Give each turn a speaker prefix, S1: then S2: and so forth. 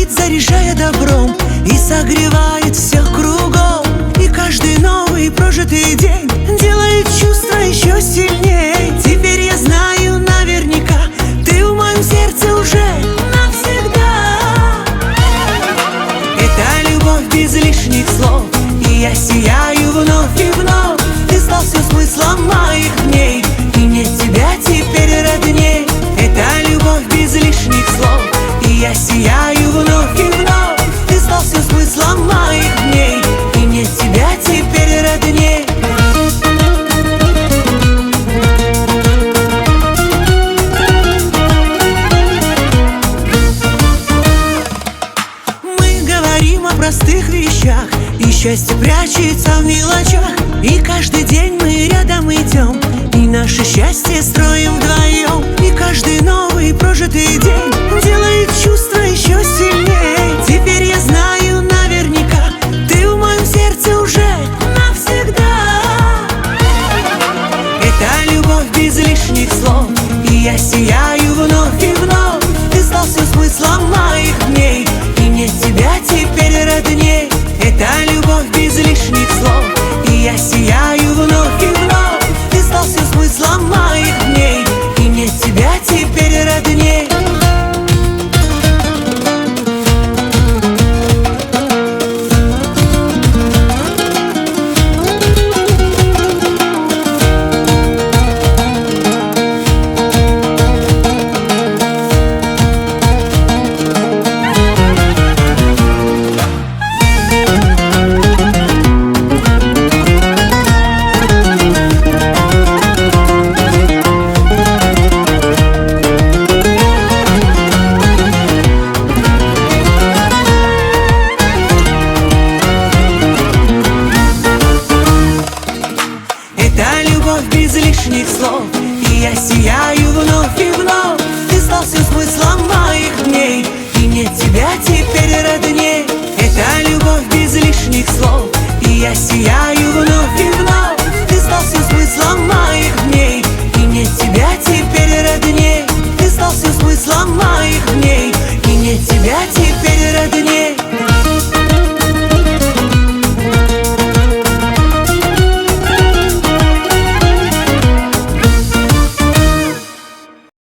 S1: звонит, заряжая добром, и согревает всех кругом. И каждый новый прожитый день делает чувства еще сильней. Теперь я знаю наверняка, ты в моем сердце уже навсегда. Это любовь без лишних слов, и я сияю вновь и вновь. Ты стал все смыслом моих дней, и мне тебя теперь родней. Это любовь без лишних слов, и я сияю вновь и вновь. Ты стал все смыслом моих дней, и мне тебя теперь родней. Мы говорим о простых вещах, и счастье прячется в мелочах. И каждый день мы рядом идем, и наше счастье строим вдвоем. И каждый новый прожитый день делает чувства еще сильнее. Теперь я знаю наверняка, ты в моем сердце уже навсегда. Это любовь без лишних слов, и я сияю вновь и вновь. Ты стал все смыслом моих дней, и мне тебя теперь родней. Это любовь без лишних слов, и я сияю вновь и вновь. Ты стал все смыслом моих дней, и мне тебя теперь родней. Это любовь без лишних слов, и я сияю вновь и вновь. Ты стал все смыслом моих дней, и мне тебя теперь родней. Это любовь без лишних слов, и я сияю вновь и вновь. Ты стал все смыслом моих дней, и мне тебя теперь родней. Ты стал все смыслом моих дней, и мне тебя теперь родней.